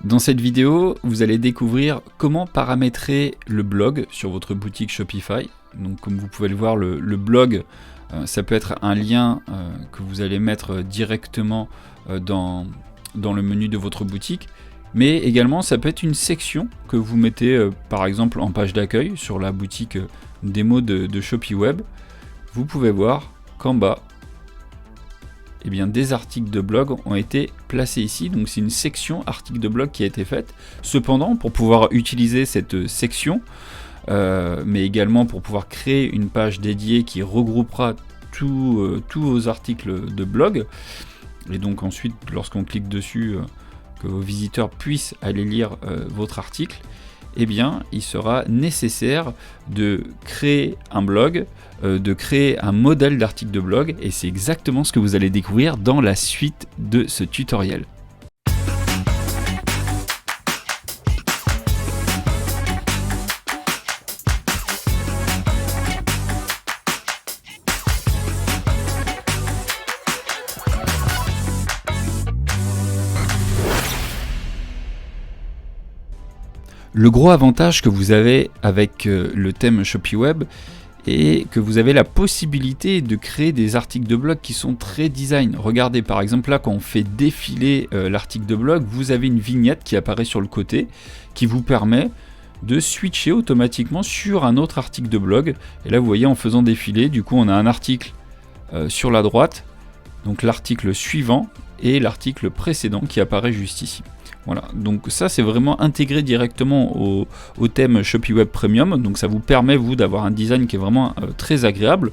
Dans cette vidéo, vous allez découvrir comment paramétrer le blog sur votre boutique Shopify. Donc comme vous pouvez le voir, le blog, ça peut être un lien que vous allez mettre directement dans le menu de votre boutique, mais également ça peut être une section que vous mettez par exemple en page d'accueil sur la boutique démo de ShopiWeb. Vous pouvez voir qu'en bas, eh bien, des articles de blog ont été placés ici, donc c'est une section articles de blog qui a été faite. Cependant, pour pouvoir utiliser cette section, mais également pour pouvoir créer une page dédiée qui regroupera tous vos articles de blog, et donc ensuite, lorsqu'on clique dessus, que vos visiteurs puissent aller lire votre article, eh bien, il sera nécessaire de créer un blog, de créer un modèle d'article de blog, et c'est exactement ce que vous allez découvrir dans la suite de ce tutoriel. Le gros avantage que vous avez avec le thème ShopiWeb est que vous avez la possibilité de créer des articles de blog qui sont très design. Regardez par exemple là, quand on fait défiler l'article de blog, vous avez une vignette qui apparaît sur le côté qui vous permet de switcher automatiquement sur un autre article de blog. Et là vous voyez, en faisant défiler, du coup on a un article sur la droite, donc l'article suivant et l'article précédent qui apparaît juste ici. Voilà, donc ça c'est vraiment intégré directement au thème ShopiWeb Premium, donc ça vous permet vous d'avoir un design qui est vraiment très agréable.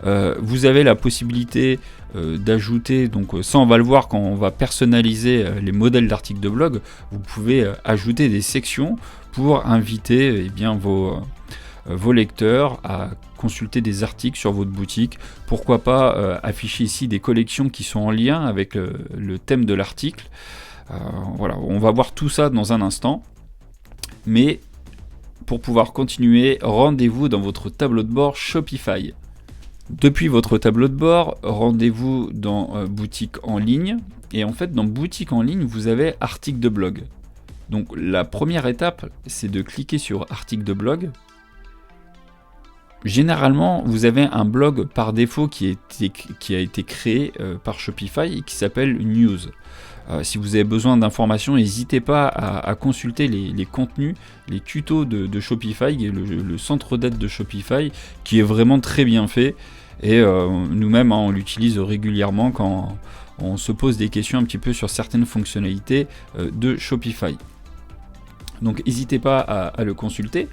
Vous avez la possibilité d'ajouter, donc ça on va le voir quand on va personnaliser les modèles d'articles de blog, vous pouvez ajouter des sections pour inviter bien, vos lecteurs à consulter des articles sur votre boutique. Pourquoi pas afficher ici des collections qui sont en lien avec le thème de l'article. Voilà, on va voir tout ça dans un instant, mais pour pouvoir continuer, rendez-vous dans votre tableau de bord Shopify. Depuis votre tableau de bord, rendez-vous dans boutique en ligne, et en fait dans boutique en ligne, vous avez article de blog. Donc la première étape, c'est de cliquer sur article de blog. Généralement, vous avez un blog par défaut qui a été créé par Shopify et qui s'appelle News. Si vous avez besoin d'informations, n'hésitez pas à consulter les contenus, les tutos de Shopify et le centre d'aide de Shopify qui est vraiment très bien fait. Et nous-mêmes, on l'utilise régulièrement quand on se pose des questions un petit peu sur certaines fonctionnalités de Shopify. Donc n'hésitez pas à le consulter.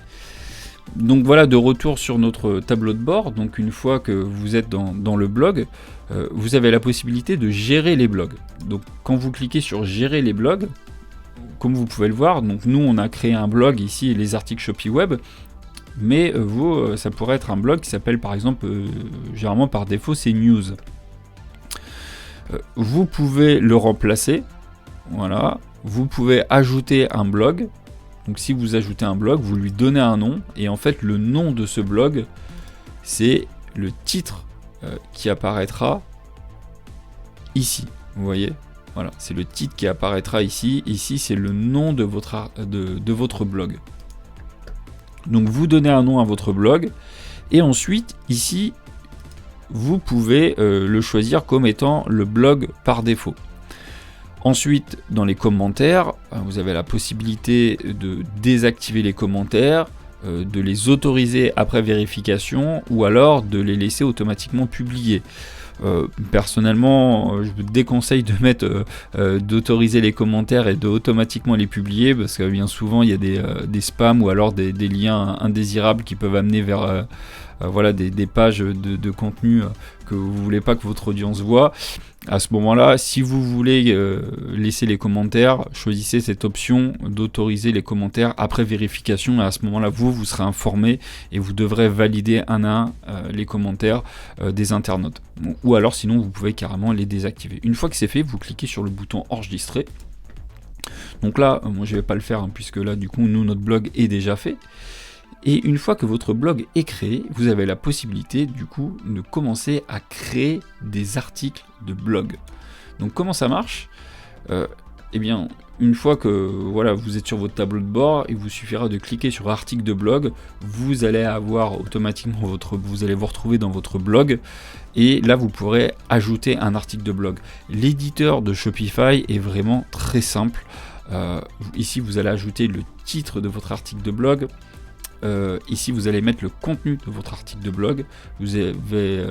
Donc voilà, de retour sur notre tableau de bord. Donc une fois que vous êtes dans le blog, vous avez la possibilité de gérer les blogs. Donc quand vous cliquez sur gérer les blogs, comme vous pouvez le voir, donc nous on a créé un blog ici, les articles ShopiWeb, mais vous, ça pourrait être un blog qui s'appelle par exemple, généralement par défaut c'est News. Vous pouvez le remplacer, voilà, vous pouvez ajouter un blog. Donc si vous ajoutez un blog, vous lui donnez un nom, et en fait le nom de ce blog, c'est le titre qui apparaîtra ici. Vous voyez, voilà, c'est le titre qui apparaîtra ici. Ici, c'est le nom de votre blog. Donc vous donnez un nom à votre blog, et ensuite ici, vous pouvez le choisir comme étant le blog par défaut. Ensuite, dans les commentaires, vous avez la possibilité de désactiver les commentaires, de les autoriser après vérification, ou alors de les laisser automatiquement publier. Personnellement, je vous déconseille de mettre d'autoriser les commentaires et de automatiquement les publier, parce que bien souvent il y a des spams ou alors des liens indésirables qui peuvent amener vers voilà, des pages de contenu que vous ne voulez pas que votre audience voit. À ce moment-là, si vous voulez laisser les commentaires, choisissez cette option d'autoriser les commentaires après vérification, et à ce moment-là, vous serez informé et vous devrez valider un à un les commentaires des internautes. Bon, ou alors sinon, vous pouvez carrément les désactiver. Une fois que c'est fait, vous cliquez sur le bouton enregistrer. Donc là, moi je ne vais pas le faire puisque là, du coup, nous, notre blog est déjà fait. Et une fois que votre blog est créé, vous avez la possibilité du coup de commencer à créer des articles de blog. Donc comment ça marche ? Eh bien, une fois que voilà, vous êtes sur votre tableau de bord, il vous suffira de cliquer sur article de blog, vous allez avoir automatiquement vous allez vous retrouver dans votre blog, et là vous pourrez ajouter un article de blog. L'éditeur de Shopify est vraiment très simple. Ici vous allez ajouter le titre de votre article de blog. Ici vous allez mettre le contenu de votre article de blog. Vous avez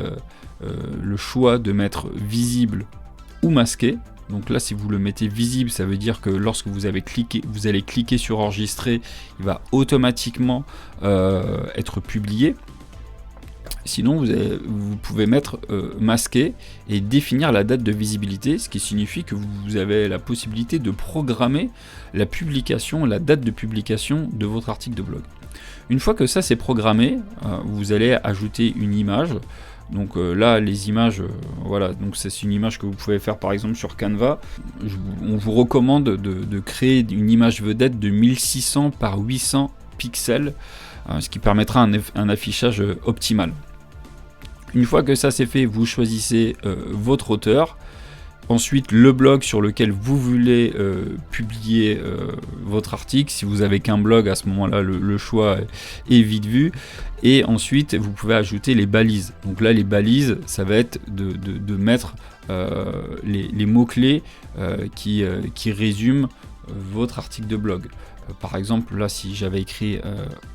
le choix de mettre visible ou masqué. Donc là, si vous le mettez visible, ça veut dire que lorsque vous allez cliquer sur enregistrer, il va automatiquement être publié. Sinon, vous pouvez mettre masqué et définir la date de visibilité, ce qui signifie que vous avez la possibilité de programmer la date de publication de votre article de blog. Une fois que ça c'est programmé, vous allez ajouter une image. Donc là, les images, voilà, donc c'est une image que vous pouvez faire par exemple sur Canva. On vous recommande de créer une image vedette de 1600 par 800 pixels, ce qui permettra un affichage optimal. Une fois que ça c'est fait, vous choisissez votre auteur. Ensuite, le blog sur lequel vous voulez publier votre article. Si vous avez qu'un blog, à ce moment-là, le choix est vite vu. Et ensuite, vous pouvez ajouter les balises. Donc là, les balises, ça va être de mettre les mots-clés qui résument votre article de blog. Par exemple, là, si j'avais écrit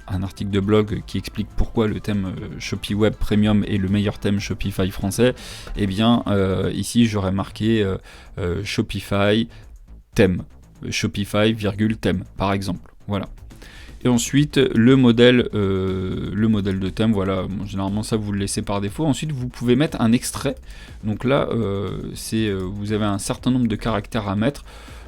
un article de blog qui explique pourquoi le thème ShopiWeb Premium est le meilleur thème Shopify français, eh bien, ici, j'aurais marqué Shopify thème, Shopify, thème, par exemple. Voilà. Et ensuite, le modèle de thème, voilà, bon, généralement ça vous le laissez par défaut. Ensuite, vous pouvez mettre un extrait. Donc là, vous avez un certain nombre de caractères à mettre.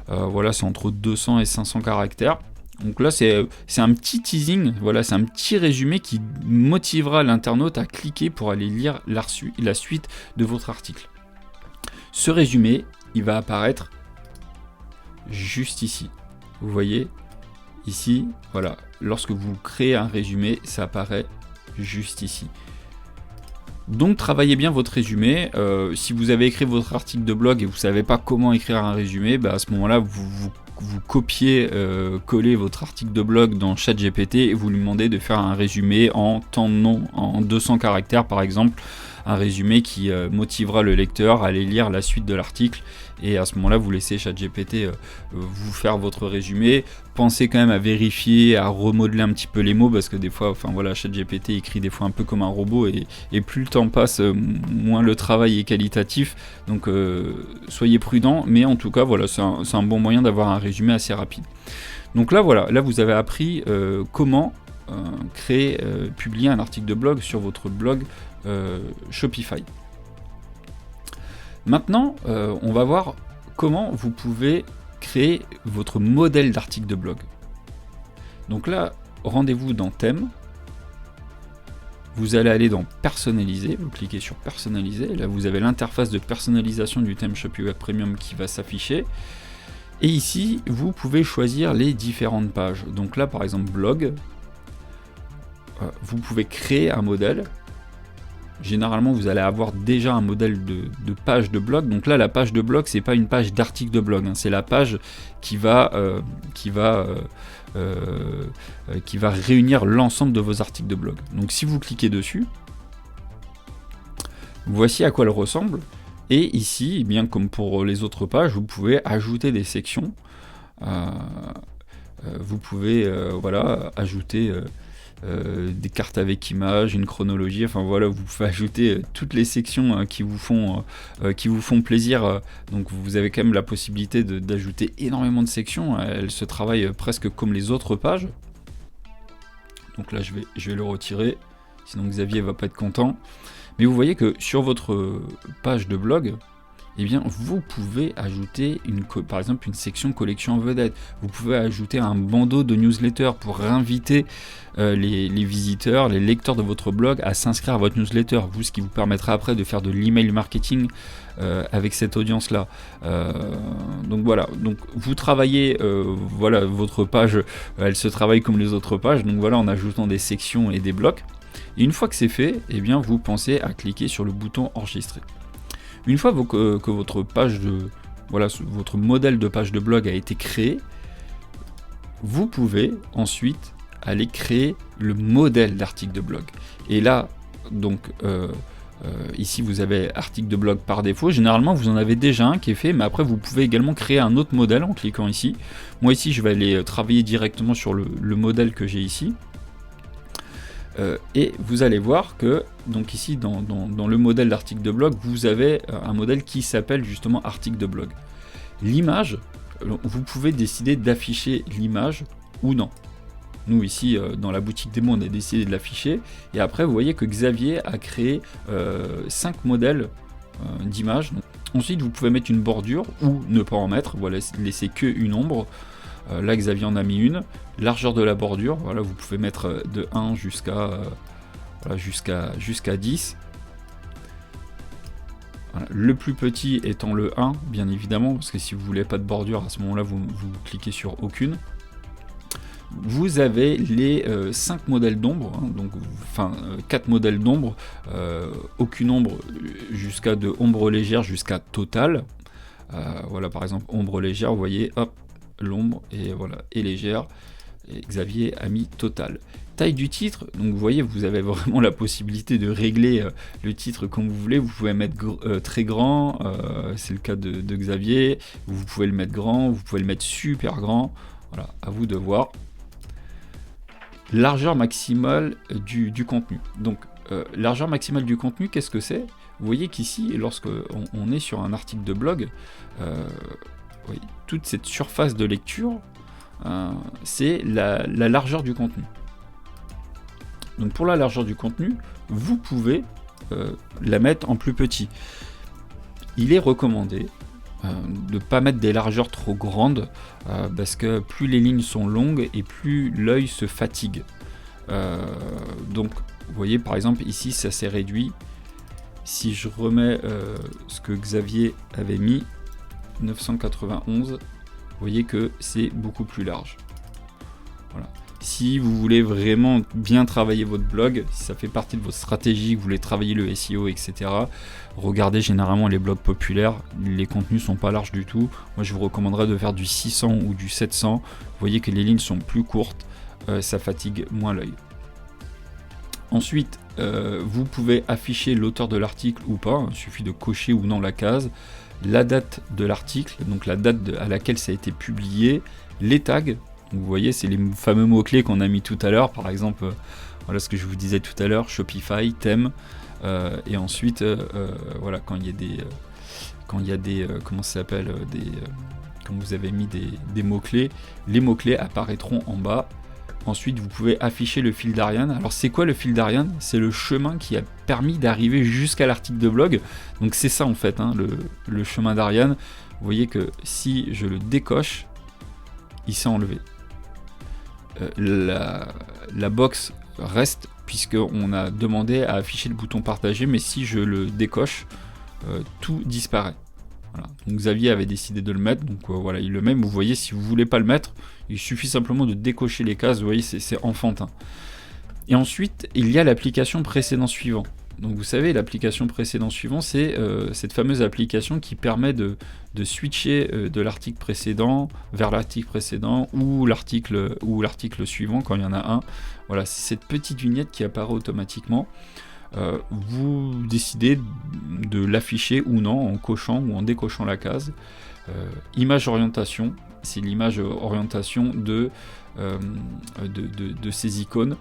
Voilà, c'est entre 200 et 500 caractères. Donc là, c'est un petit teasing, voilà, c'est un petit résumé qui motivera l'internaute à cliquer pour aller lire la suite de votre article. Ce résumé, il va apparaître juste ici. Vous voyez, ici, voilà, lorsque vous créez un résumé, ça apparaît juste ici. Donc travaillez bien votre résumé. Si vous avez écrit votre article de blog et vous ne savez pas comment écrire un résumé, à ce moment-là, vous copiez, collez votre article de blog dans ChatGPT et vous lui demandez de faire un résumé en en 200 caractères par exemple, un résumé qui motivera le lecteur à aller lire la suite de l'article. Et à ce moment-là, vous laissez ChatGPT vous faire votre résumé. Pensez quand même à vérifier, à remodeler un petit peu les mots, parce que des fois, ChatGPT écrit des fois un peu comme un robot, et plus le temps passe, moins le travail est qualitatif. Donc soyez prudents, mais en tout cas, voilà, c'est un bon moyen d'avoir un résumé assez rapide. Donc là, voilà, là vous avez appris comment publier un article de blog sur votre blog Shopify. Maintenant, on va voir comment vous pouvez créer votre modèle d'article de blog. Donc là, rendez-vous dans Thème. Vous allez aller dans Personnaliser, vous cliquez sur Personnaliser. Là, vous avez l'interface de personnalisation du thème ShopiWeb Premium qui va s'afficher. Et ici, vous pouvez choisir les différentes pages. Donc là, par exemple, Blog. Vous pouvez créer un modèle. Généralement, vous allez avoir déjà un modèle de page de blog. Donc là, la page de blog, c'est pas une page d'article de blog, c'est la page qui va réunir l'ensemble de vos articles de blog. Donc si vous cliquez dessus, voici à quoi elle ressemble. Et ici, bien comme pour les autres pages, vous pouvez ajouter des sections. Vous pouvez ajouter des cartes avec images, une chronologie, enfin voilà, vous pouvez ajouter toutes les sections qui vous font plaisir. Donc vous avez quand même la possibilité d'ajouter énormément de sections. Elles se travaillent presque comme les autres pages. Donc là je vais le retirer, sinon Xavier va pas être content. Mais vous voyez que sur votre page de blog, eh bien, vous pouvez ajouter par exemple une section collection en vedette. Vous pouvez ajouter un bandeau de newsletter pour inviter les visiteurs, les lecteurs de votre blog à s'inscrire à votre newsletter. Ce qui vous permettra après de faire de l'email marketing avec cette audience-là. Donc voilà. Donc vous travaillez, votre page, elle se travaille comme les autres pages. Donc voilà, en ajoutant des sections et des blocs. Et une fois que c'est fait, eh bien, vous pensez à cliquer sur le bouton enregistrer. Une fois que votre page voilà, votre modèle de page de blog a été créé, vous pouvez ensuite aller créer le modèle d'article de blog. Et là, donc, ici vous avez article de blog par défaut. Généralement vous en avez déjà un qui est fait, mais après vous pouvez également créer un autre modèle en cliquant ici. Moi ici je vais aller travailler directement sur le modèle que j'ai ici. Et vous allez voir que donc ici dans le modèle d'article de blog, vous avez un modèle qui s'appelle justement article de blog. L'image, vous pouvez décider d'afficher l'image ou non. Nous ici dans la boutique démo on a décidé de l'afficher, et après vous voyez que Xavier a créé 5 modèles d'images. Ensuite vous pouvez mettre une bordure ou ne pas en mettre, voilà, laisser que une ombre. Là Xavier en a mis une. Largeur de la bordure, voilà, vous pouvez mettre de 1 jusqu'à voilà, jusqu'à 10. Voilà. Le plus petit étant le 1, bien évidemment, parce que si vous voulez pas de bordure, à ce moment-là, vous cliquez sur aucune. Vous avez les 5 modèles d'ombre, hein, donc enfin 4 modèles d'ombre, aucune ombre jusqu'à de ombre légère jusqu'à totale. Voilà, par exemple ombre légère, vous voyez, hop, l'ombre et voilà, et légère. Et Xavier a mis total. Taille du titre, donc vous voyez, vous avez vraiment la possibilité de régler le titre comme vous voulez. Vous pouvez mettre très grand, c'est le cas de Xavier. Vous pouvez le mettre grand, vous pouvez le mettre super grand. Voilà, à vous de voir. Largeur maximale du contenu. Donc, largeur maximale du contenu, qu'est-ce que c'est? Vous voyez qu'ici, lorsque on est sur un article de blog, oui, toute cette surface de lecture, c'est la largeur du contenu. Donc pour la largeur du contenu, vous pouvez la mettre en plus petit. Il est recommandé de ne pas mettre des largeurs trop grandes parce que plus les lignes sont longues et plus l'œil se fatigue. Donc vous voyez par exemple ici ça s'est réduit. Si je remets ce que Xavier avait mis, 991, vous voyez que c'est beaucoup plus large. Voilà. Si vous voulez vraiment bien travailler votre blog, si ça fait partie de votre stratégie, que vous voulez travailler le SEO, etc., regardez généralement les blogs populaires, les contenus sont pas larges du tout. Moi je vous recommanderais de faire du 600 ou du 700. Vous voyez que les lignes sont plus courtes, ça fatigue moins l'œil. Ensuite, vous pouvez afficher l'auteur de l'article ou pas, il suffit de cocher ou non la case, la date de l'article, donc la date à laquelle ça a été publié, les tags, donc vous voyez c'est les fameux mots-clés qu'on a mis tout à l'heure, par exemple, voilà ce que je vous disais tout à l'heure, Shopify, thème, et ensuite, voilà, quand il y a des, comment ça s'appelle, quand vous avez mis des mots-clés, les mots-clés apparaîtront en bas. Ensuite, vous pouvez afficher le fil d'Ariane. Alors, c'est quoi le fil d'Ariane? C'est le chemin qui a permis d'arriver jusqu'à l'article de blog. Donc, c'est ça en fait, hein, le chemin d'Ariane. Vous voyez que si je le décoche, il s'est enlevé. La box reste puisqu'on a demandé à afficher le bouton partager, mais si je le décoche, tout disparaît. Voilà. Donc Xavier avait décidé de le mettre, donc voilà, il le met. Vous voyez, si vous voulez pas le mettre, il suffit simplement de décocher les cases. Vous voyez, c'est enfantin. Et ensuite, il y a l'application précédent suivant. Donc vous savez, l'application précédent suivant, c'est cette fameuse application qui permet de switcher de l'article précédent vers l'article précédent ou l'article suivant quand il y en a un. Voilà, c'est cette petite vignette qui apparaît automatiquement. Vous décidez de l'afficher ou non en cochant ou en décochant la case. Image orientation, c'est l'image orientation de ces icônes.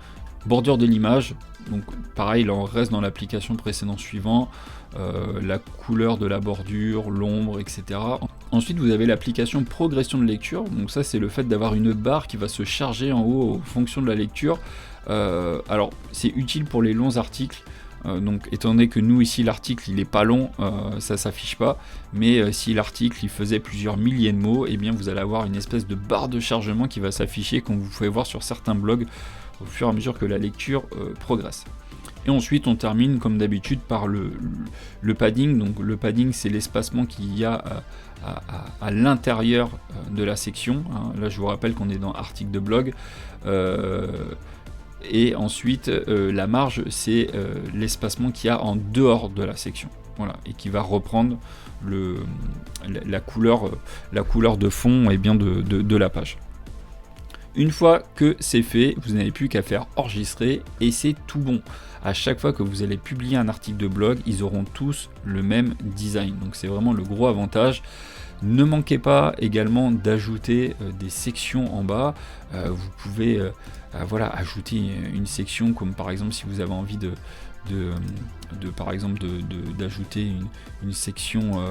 Bordure de l'image, donc pareil, là on reste dans l'application précédente suivant, la couleur de la bordure, l'ombre, etc. Ensuite vous avez l'application progression de lecture, donc ça c'est le fait d'avoir une barre qui va se charger en haut en fonction de la lecture. Alors c'est utile pour les longs articles, donc étant donné que nous ici l'article il est pas long, ça s'affiche pas, mais si l'article il faisait plusieurs milliers de mots, et bien vous allez avoir une espèce de barre de chargement qui va s'afficher, comme vous pouvez voir sur certains blogs, au fur et à mesure que la lecture progresse. Et ensuite on termine comme d'habitude par le padding. Donc le padding c'est l'espacement qu'il y a à l'intérieur de la section, hein. Là je vous rappelle qu'on est dans article de blog, et ensuite la marge c'est l'espacement qu'il y a en dehors de la section. voilà, et qui va reprendre la couleur de fond et bien de la page. Une fois que c'est fait, vous n'avez plus qu'à faire enregistrer et c'est tout bon. À chaque fois que vous allez publier un article de blog, ils auront tous le même design. Donc c'est vraiment le gros avantage. Ne manquez pas également d'ajouter des sections en bas. Vous pouvez ajouter une section comme par exemple si vous avez envie d'ajouter une section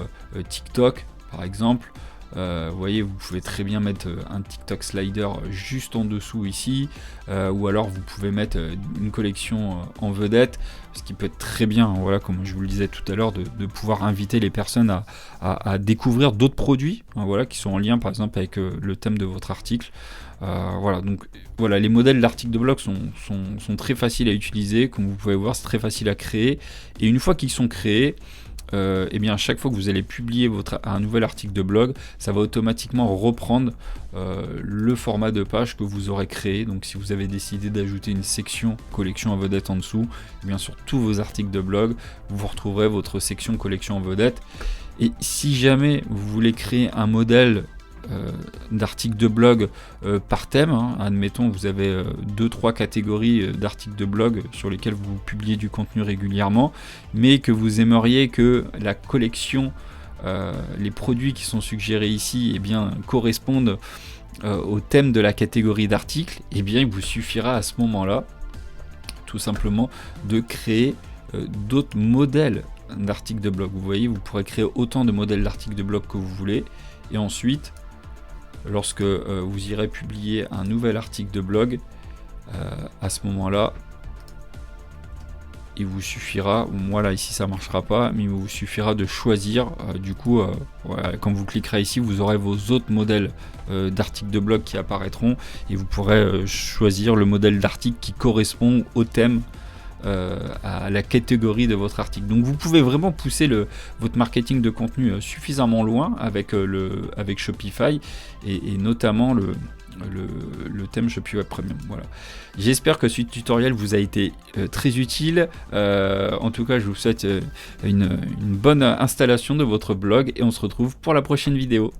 TikTok par exemple. Vous voyez, vous pouvez très bien mettre un TikTok slider juste en dessous ici, ou alors vous pouvez mettre une collection en vedette, ce qui peut être très bien, voilà, comme je vous le disais tout à l'heure, de pouvoir inviter les personnes à découvrir d'autres produits, hein, voilà, qui sont en lien par exemple avec le thème de votre article. Donc voilà, les modèles d'articles de blog sont très faciles à utiliser, comme vous pouvez voir, c'est très facile à créer, et une fois qu'ils sont créés, à chaque fois que vous allez publier un nouvel article de blog, ça va automatiquement reprendre le format de page que vous aurez créé. Donc si vous avez décidé d'ajouter une section collection en vedette en dessous, sur tous vos articles de blog, vous retrouverez votre section collection en vedette. Et si jamais vous voulez créer un modèle d'articles de blog par thème, hein, admettons vous avez 2-3 catégories d'articles de blog sur lesquels vous publiez du contenu régulièrement, mais que vous aimeriez que la collection, les produits qui sont suggérés ici correspondent au thème de la catégorie d'articles, il vous suffira à ce moment-là tout simplement de créer d'autres modèles d'articles de blog. Vous voyez, vous pourrez créer autant de modèles d'articles de blog que vous voulez, et ensuite lorsque vous irez publier un nouvel article de blog, à ce moment-là, il vous suffira, moi là ici ça marchera pas, mais il vous suffira de choisir, quand vous cliquerez ici, vous aurez vos autres modèles d'articles de blog qui apparaîtront, et vous pourrez choisir le modèle d'article qui correspond au thème, à la catégorie de votre article. Donc vous pouvez vraiment pousser votre marketing de contenu suffisamment loin avec Shopify et notamment le thème ShopiWeb Premium. Voilà. J'espère que ce tutoriel vous a été très utile. En tout cas, je vous souhaite une bonne installation de votre blog et on se retrouve pour la prochaine vidéo.